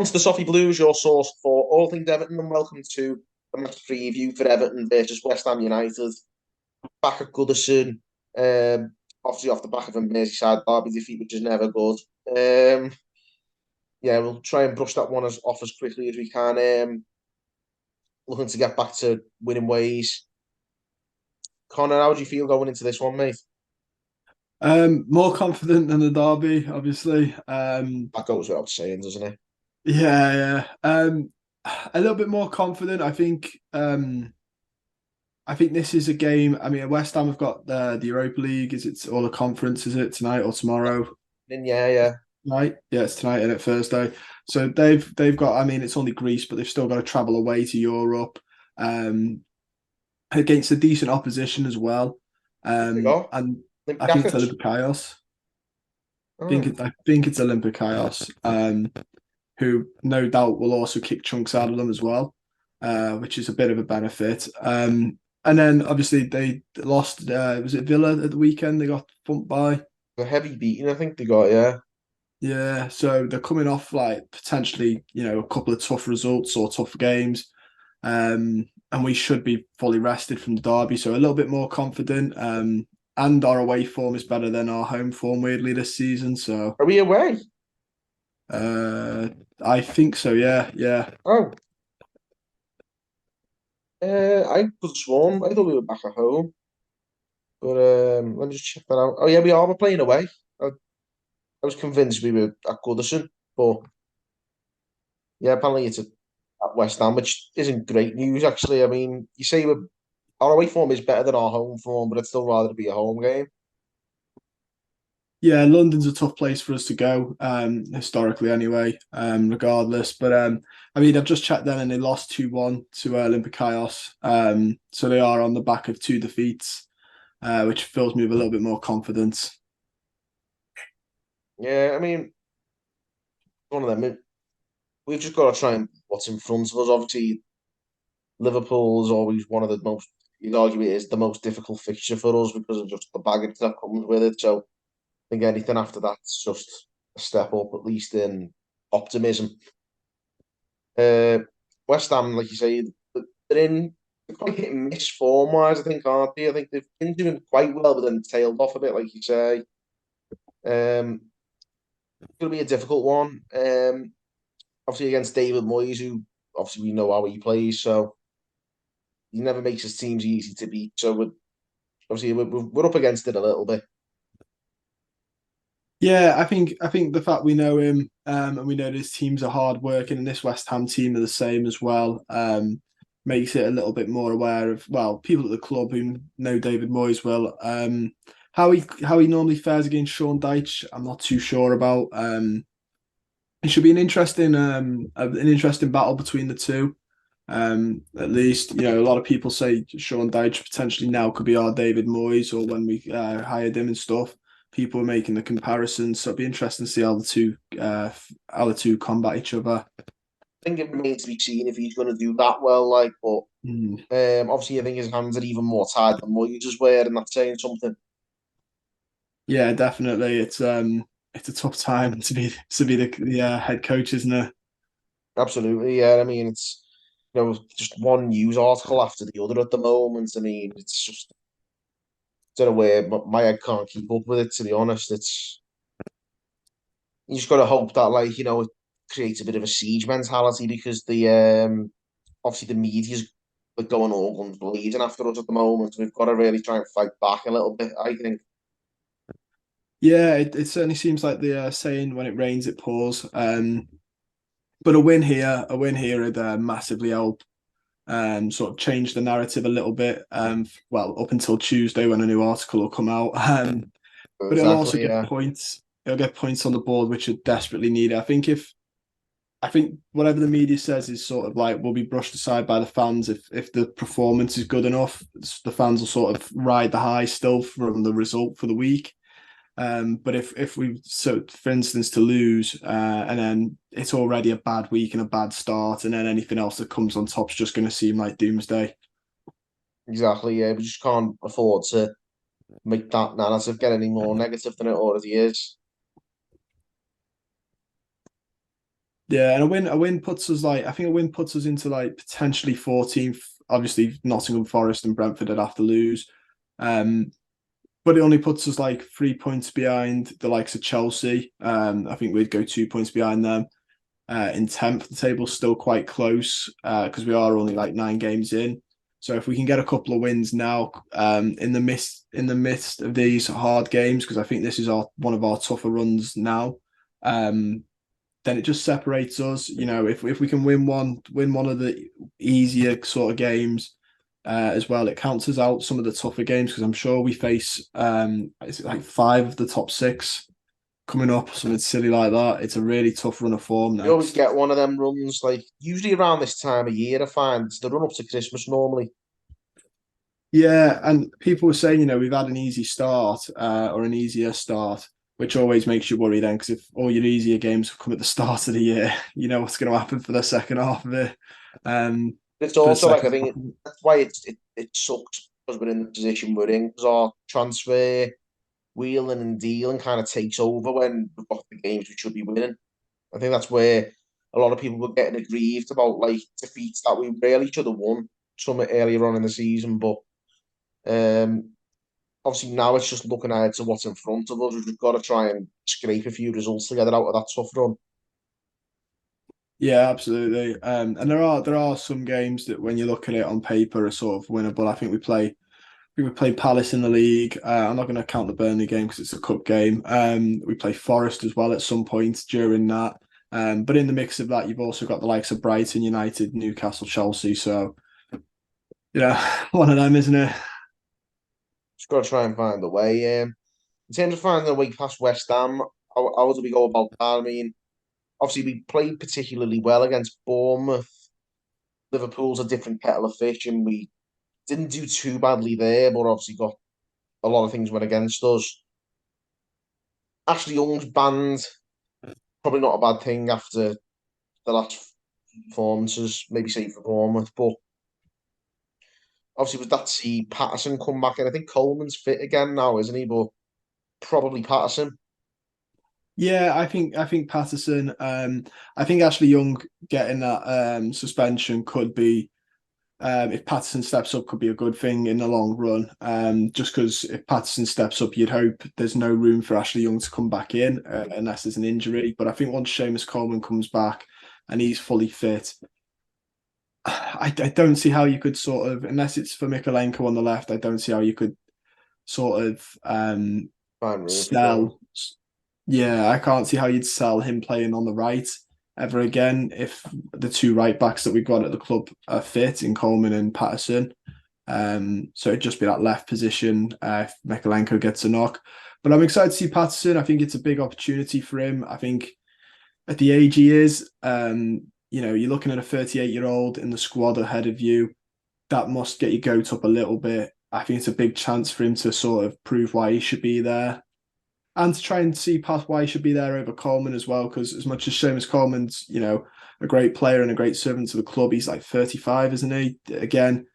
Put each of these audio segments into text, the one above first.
Welcome to the Toffee Blues, your source for all things Everton, and welcome to the match preview for Everton versus West Ham United. Back at Goodison, obviously off the back of a Merseyside derby defeat, which is never good. Yeah, we'll try and brush that one off as quickly as we can. Looking to get back to winning ways. Connor, how do you feel going into this one, mate? More confident than the derby, obviously. That goes without saying, doesn't it? Yeah, yeah. A little bit more confident. I think. I think this is a game. I mean, West Ham have got the Europa League. Is it or the conference? Is it tonight or tomorrow? Yeah. Tonight. Yeah, it's tonight and it's Thursday. So they've got. I mean, it's only Greece, but they've still got to travel away to Europe, um, against a decent opposition as well. They go. And I think it's Olympiacos. Olympiacos. Oh, I think it's Olympiacos. Who no doubt will also kick chunks out of them as well, which is a bit of a benefit. And then obviously they lost. Was it Villa at the weekend? They got thumped by. a heavy beating, I think they got, yeah. Yeah, so they're coming off like potentially, a couple of tough results or tough games, and we should be fully rested from the derby, so a little bit more confident. And our away form is better than our home form weirdly this season. So Are we away? uh, I think so. Yeah, yeah. Oh, I could have sworn. I thought we were back at home. But let me just check that out. Oh yeah, we are. We're playing away. I was convinced we were at Goodison, but yeah, apparently it's at West Ham, which isn't great news actually. I mean, you say our away form is better than our home form, but I'd still rather it be a home game. Yeah, London's a tough place for us to go, historically anyway, regardless. But I mean, I've just checked them and they lost 2-1 to Olympiacos. So they are on the back of two defeats, which fills me with a little bit more confidence. Yeah, I mean, one of them. We've just got to try and what's in front of us. Obviously, Liverpool is always one of the most. You'd argue it is the most difficult fixture for us because of just the baggage that comes with it. So I think anything after that's just a step up, at least in optimism. Uh, West Ham, like you say, they're quite hit and miss form wise, I think, aren't they? I think they've been doing quite well, but then tailed off a bit, like you say. It's going to be a difficult one. Obviously against David Moyes, who obviously we know how he plays, so he never makes his teams easy to beat. So we're up against it a little bit. Yeah, I think the fact we know him, and we know his teams are hard working, and this West Ham team are the same as well, makes it a little bit more aware of, well, people at the club who know David Moyes well. How he normally fares against Sean Dyche, I'm not too sure about. It should be an interesting battle between the two. At least, a lot of people say Sean Dyche potentially now could be our David Moyes, or when we hired him and stuff. People are making the comparisons, so it'd be interesting to see how the two combat each other. I think it remains to be seen if he's going to do that well. Like, but Mm. obviously, I think his hands are even more tied than Moyes' were, and that's saying something. Yeah, definitely. It's a tough time to be the head coach, isn't it? Absolutely, yeah. I mean, it's just one news article after the other at the moment. I mean, it's just don't know where my head can't keep up with it. To be honest, it's you just got to hope that it creates a bit of a siege mentality because the obviously the media's going all guns blazing after us at the moment. We've got to really try and fight back a little bit. I think. Yeah, it certainly seems like the saying, when it rains, it pours. But a win here would massively help, sort of change the narrative a little bit. Well, up until Tuesday when a new article will come out. But it'll also Exactly. get Yeah. points. It'll get points on the board, which are desperately needed. I think whatever the media says is sort of like will be brushed aside by the fans if the performance is good enough. The fans will sort of ride the high still from the result for the week. But if we, so for instance, to lose, and then it's already a bad week and a bad start, and then anything else that comes on top is just going to seem like doomsday. Exactly. Yeah. We just can't afford to make that narrative get any more negative than it already is. Yeah, and a win puts us like I think a win puts us into like potentially 14th. Obviously, Nottingham Forest and Brentford would have to lose. Um, but it only puts us like 3 points behind the likes of Chelsea. I think we'd go 2 points behind them. In 10th, the table's still quite close because we are only like 9 games in. So if we can get a couple of wins now, in the midst of these hard games, because I think this is our one of our tougher runs now, um, then it just separates us. If we can win one of the easier sort of games as well, it counts us out some of the tougher games because I'm sure we face is it like 5 of the top 6 coming up, something silly like that. It's a really tough run of form You always next. get one of them runs, like usually around this time of year. I find it's the run up to Christmas normally. Yeah, and people were saying, we've had an easy start or an easier start, which always makes you worry then, because if all your easier games have come at the start of the year, you know what's going to happen for the second half of it. Um, It's for the also like I second half. think that's why it sucks because we're in the position we're in because our transfer wheeling and dealing kind of takes over when we've got the games we should be winning. I think that's where a lot of people were getting aggrieved about like defeats that we really should have won some earlier on in the season, but um, obviously now it's just looking ahead to what's in front of us. We've got to try and scrape a few results together out of that tough run. Yeah, absolutely. And there are some games that when you look at it on paper are sort of winnable. I think we play Palace in the league. I'm not going to count the Burnley game because it's a cup game. We play Forest as well at some point during that. But in the mix of that, you've also got the likes of Brighton, United, Newcastle, Chelsea. So, one of them, isn't it? Just got to try and find a way. In terms of finding a way past West Ham, how do we go about that? I mean, obviously we played particularly well against Bournemouth. Liverpool's a different kettle of fish, and we didn't do too badly there, but obviously got a lot of things went against us. Ashley Young's banned, probably not a bad thing after the last performances, maybe say for Bournemouth, but obviously was that to see Patterson come back, and I think Coleman's fit again now, isn't he? But probably Patterson. Yeah, I think Patterson. I think Ashley Young getting that suspension could be if Patterson steps up, could be a good thing in the long run. Just because if Patterson steps up, you'd hope there's no room for Ashley Young to come back in unless there's an injury. But I think once Seamus Coleman comes back and he's fully fit, I don't see how you could sort of, unless it's for Mikalenko on the left, I don't see how you could sort of Fine room for Coleman. sell. Yeah, I can't see how you'd sell him playing on the right ever again if the two right backs that we've got at the club are fit in Coleman and Patterson. So it'd just be that left position if Mikalenko gets a knock. But I'm excited to see Patterson. I think it's a big opportunity for him. I think at the age he is, you're looking at a 38-year-old in the squad ahead of you. That must get your goat up a little bit. I think it's a big chance for him to sort of prove why he should be there and to try and see past why he should be there over Coleman as well. Because as much as Seamus Coleman's, a great player and a great servant to the club, he's like 35, isn't he? Again,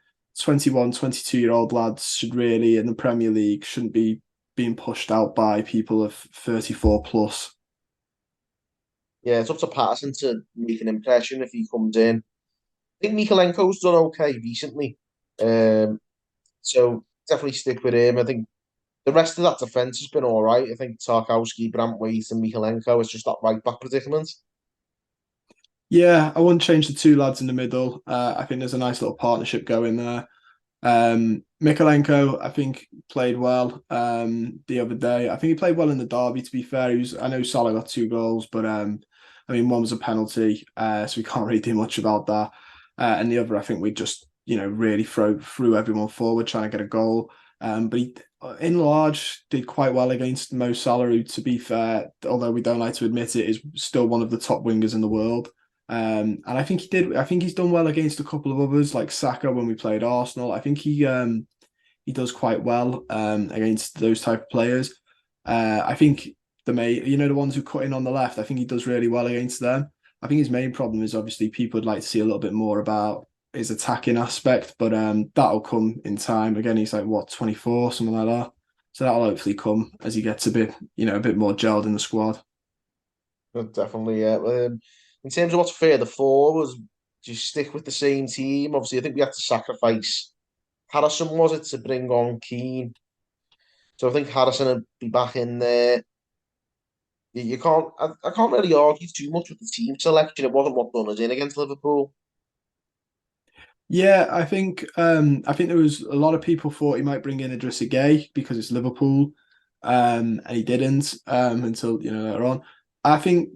21, 22-year-old lads should really, in the Premier League, shouldn't be being pushed out by people of 34 plus. Yeah, it's up to Patterson to make an impression if he comes in. I think Mikalenko's done okay recently. Um, so definitely stick with him. I think the rest of that defence has been all right. I think Tarkowski, Brantwaite, and Mikalenko is just that right back predicament. Yeah, I wouldn't change the two lads in the middle. I think there's a nice little partnership going there. Mikalenko, I think, played well the other day. I think he played well in the derby, to be fair. I know Salah got 2 goals, but I mean, one was a penalty, so we can't really do much about that. And the other, I think we just, really threw everyone forward trying to get a goal. But he, in large, did quite well against Mo Salah, who, to be fair, although we don't like to admit it, is still one of the top wingers in the world. And I think he did. I think he's done well against a couple of others, like Saka when we played Arsenal. I think he does quite well against those type of players. I think the ones who cut in on the left. I think he does really well against them. I think his main problem is obviously people would like to see a little bit more about his attacking aspect, but that'll come in time. Again, he's like what 24, something like that. So that'll hopefully come as he gets a bit more gelled in the squad. Definitely, yeah. in terms of what's further forward, do you stick with the same team? Obviously, I think we had to sacrifice Harrison, was it, to bring on Keane? So I think Harrison will be back in there. You can't, I can't really argue too much with the team selection. It wasn't what done us in against Liverpool. Yeah, I think there was a lot of people thought he might bring in Idrissa Gueye because it's Liverpool, and he didn't until later on. I think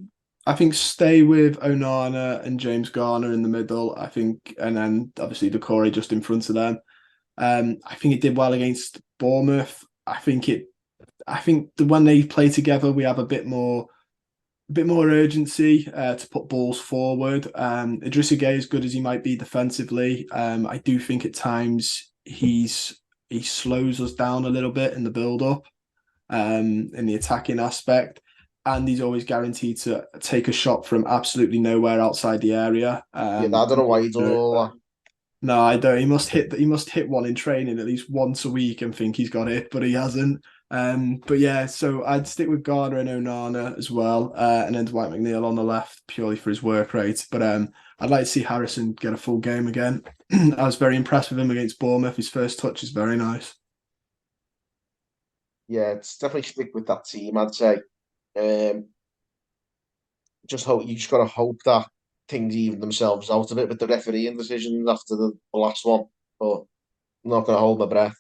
I think stay with Onana and James Garner in the middle. I think, and then obviously Decore just in front of them. I think it did well against Bournemouth. I think the when they play together, we have a bit more urgency to put balls forward. Idrissa Gueye, as good as he might be defensively, I do think at times he slows us down a little bit in the build up, in the attacking aspect. And he's always guaranteed to take a shot from absolutely nowhere outside the area. Yeah, I don't know why he does all that. No, I don't. He must hit one in training at least once a week and think he's got it, but he hasn't. But yeah, so I'd stick with Garner and Onana as well, and then Dwight McNeil on the left purely for his work rate. But I'd like to see Harrison get a full game again. I was very impressed with him against Bournemouth. His first touch is very nice. Yeah, it's definitely stick with that team, I'd say. Um, just hope you just gotta hope that things even themselves out a bit with the refereeing decisions after the last one. But I'm not gonna hold my breath.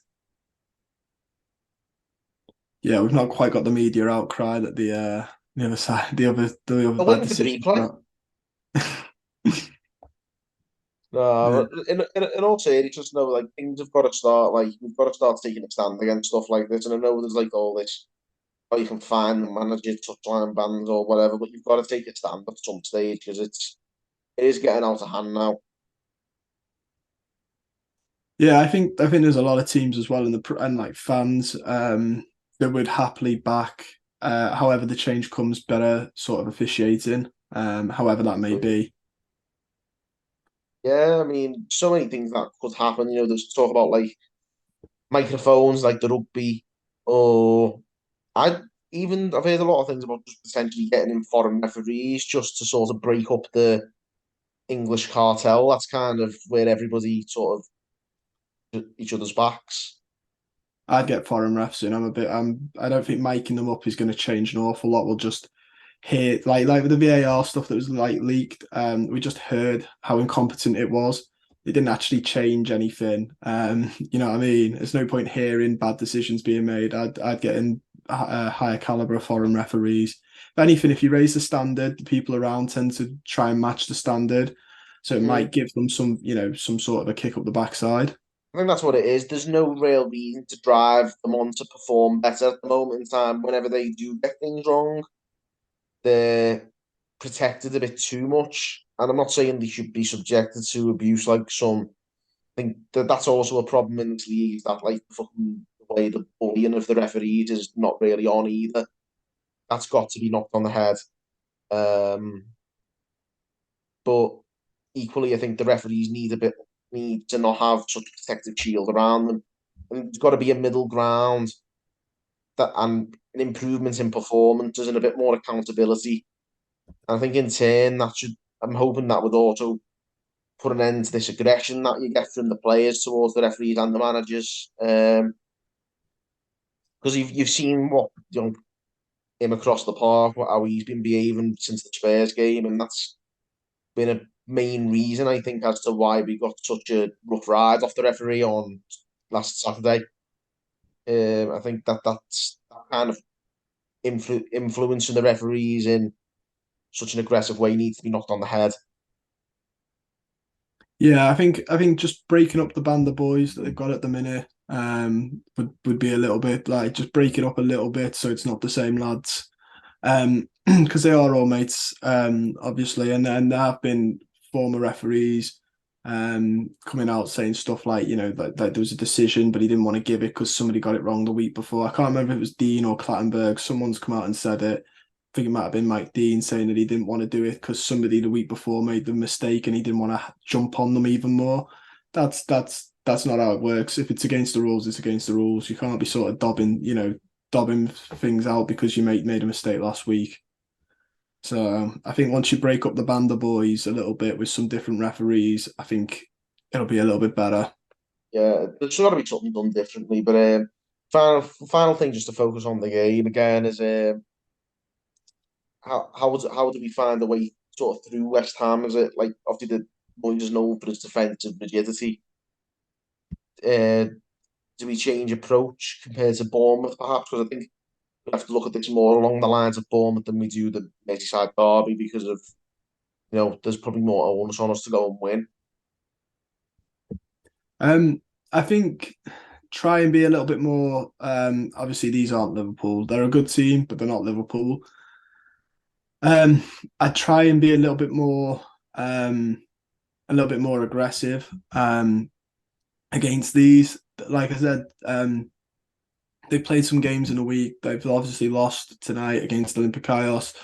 Yeah, we've not quite got the media outcry that the other side, the other I'm bad waiting for the decision replay. got. Yeah. No, but in all seriousness, just know like things have got to start. Like we've got to start taking a stand against stuff like this. And I know there's like all this. Oh, you can find the manager touchline bans or whatever, but you've got to take a stand at some stage because it is getting out of hand now. Yeah, I think there's a lot of teams as well in and like fans that would happily back however the change comes better sort of officiating, however that may be. Yeah, I mean, so many things that could happen. There's talk about like microphones, like the rugby, or I I've heard a lot of things about just potentially getting in foreign referees just to sort of break up the English cartel. That's kind of where everybody sort of each other's backs. I'd get foreign refs in. I don't think making them up is going to change an awful lot. We'll just hear like with the VAR stuff that was like leaked. We just heard how incompetent it was. It didn't actually change anything. You know what I mean? There's no point hearing bad decisions being made. I'd get in a higher caliber of foreign referees. If anything, if you raise the standard, the people around tend to try and match the standard. So it Mm. might give them some sort of a kick up the backside. I think that's what it is. There's no real reason to drive them on to perform better at the moment in time. Whenever they do get things wrong, they're protected a bit too much. And I'm not saying they should be subjected to abuse like some. I think that's also a problem in this league. Is that like fucking the way the bullying of the referees is not really on either. That's got to be knocked on the head. Um, but equally, I think the referees need to not have such a protective shield around them. And there's got to be a middle ground that and an improvement in performances and a bit more accountability. And I think in turn that should. I'm hoping that would also put an end to this aggression that you get from the players towards the referees and the managers. Because you've seen what him across the park, how he's been behaving since the Spurs game, and that's been a main reason I think as to why we got such a rough ride off the referee on last Saturday. I think that's that kind of influencing the referees in such an aggressive way needs to be knocked on the head. Yeah, I think just breaking up the band of boys that they've got at the minute would be a little bit like just break it up a little bit so it's not the same lads. Because they are all mates, obviously, and then there have been former referees coming out saying stuff like, that there was a decision, but he didn't want to give it because somebody got it wrong the week before. I can't remember if it was Dean or Clattenburg. Someone's come out and said it. I think it might have been Mike Dean saying that he didn't want to do it because somebody the week before made the mistake and he didn't want to jump on them even more. That's not how it works. If it's against the rules, it's against the rules. You can't be sort of dobbing things out because you made a mistake last week. So I think once you break up the Banda boys a little bit with some different referees, I think it'll be a little bit better. Yeah, there's got to be something done differently. But final thing just to focus on the game again is how do we find a way sort of through West Ham? Is it like obviously the Moyes known for his defensive rigidity? Uh, do we change approach compared to Bournemouth perhaps? Because I think we have to look at this more along the lines of Bournemouth than we do the Merseyside derby because of there's probably more onus on us to go and win. Um, I think try and be a little bit more. Obviously, these aren't Liverpool. They're a good team, but they're not Liverpool. Um, I try and be um, a little bit more aggressive against these. Like I said, they played some games in a week. They've obviously lost tonight against Olympiacos,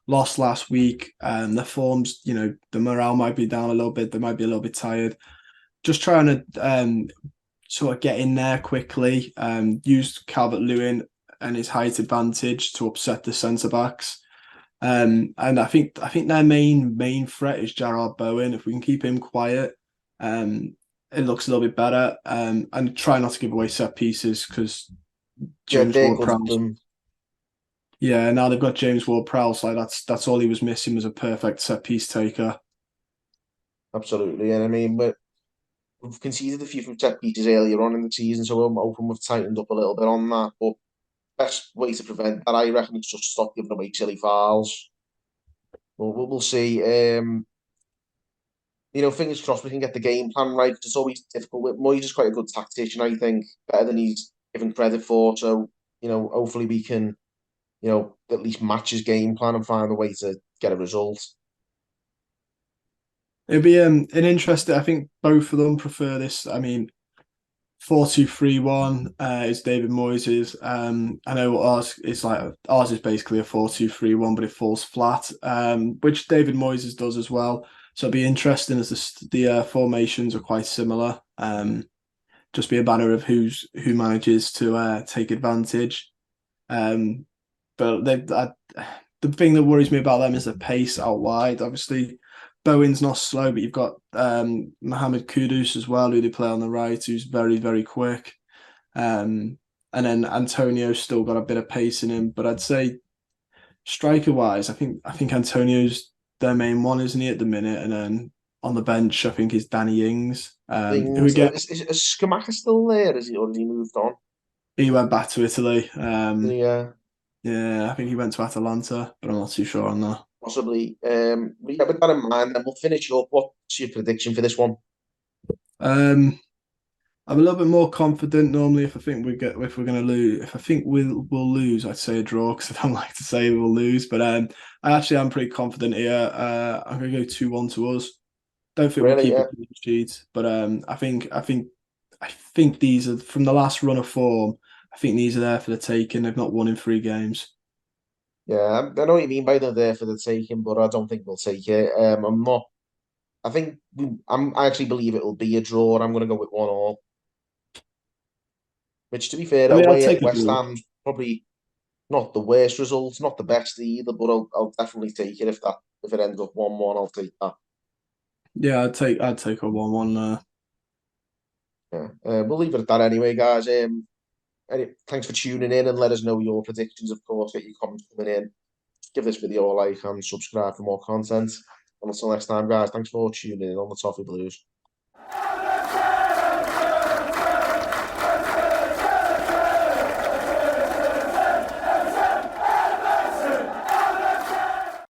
lost last week. Their forms, the morale might be down a little bit. They might be a little bit tired. Just trying to sort of get in there quickly, use Calvert Lewin and his height advantage to upset the centre backs. And I think their main threat is Jarrod Bowen. If we can keep him quiet, it looks a little bit better. And try not to give away set pieces because Yeah, James they're good at Ward-Prowse. them. Yeah, now they've got James Ward-Prowse. Like that's all he was missing was a perfect set piece taker. Absolutely. And I mean, we've conceded a few from set pieces earlier on in the season, so I'm hoping we've tightened up a little bit on that. But best way to prevent that, I reckon, is just stop giving away silly fouls. We'll see. Fingers crossed we can get the game plan right. 'Cause it's always difficult. Moyes is quite a good tactician, I think, better than he's given credit for. So, hopefully we can, at least match his game plan and find a way to get a result. It'll be an interesting. I think both of them prefer this. I mean, 4-2-3-1 is David Moyes's. I know ours is basically a 4-2-3-1, but it falls flat, which David Moyes does as well. So it'll be interesting as the formations are quite similar. Just be a matter of who manages to take advantage. Um, but the thing that worries me about them is the pace out wide. Obviously, Bowen's not slow, but you've got Mohamed Kudus as well, who they play on the right, who's very, very quick. Um, and then Antonio's still got a bit of pace in him. But I'd say striker wise, I think Antonio's their main one, isn't he, at the minute? And then on the bench, I think is Danny Ings, who Things again is Skamaka still there? Is he or has he moved on? he went back to Italy. Yeah, Yeah, I think he went to Atalanta, but I'm not too sure on that. possibly. But yeah, with that in mind, then we'll finish up. What's your prediction for this one? Um, I'm a little bit more confident normally if we're going to lose. If I think we'll lose, I'd say a draw because I don't like to say we'll lose. But I actually am pretty confident here. I'm going to go 2-1 to us. Don't think we'll Really? keep a Yeah, clean sheet, but I think these are from the last run of form. I think these are there for the taking. They've not won in 3 games. yeah. I know what you mean by they're there for the taking, but I don't think we'll take it. I'm not. I think I actually believe it'll be a draw. And I'm going to go with 1-1. Which, to be fair, I mean, I'll away take at a West draw. Ham's probably not the worst result, not the best either. But I'll definitely take it if it ends up 1-1. I'll take that. Yeah, I'd take a 1-1. Yeah. We'll leave it at that anyway, guys. Thanks for tuning in and let us know your predictions. Of course, get your comments coming in. Give this video a like and subscribe for more content. And until next time, guys, thanks for tuning in on the Toffee Blues.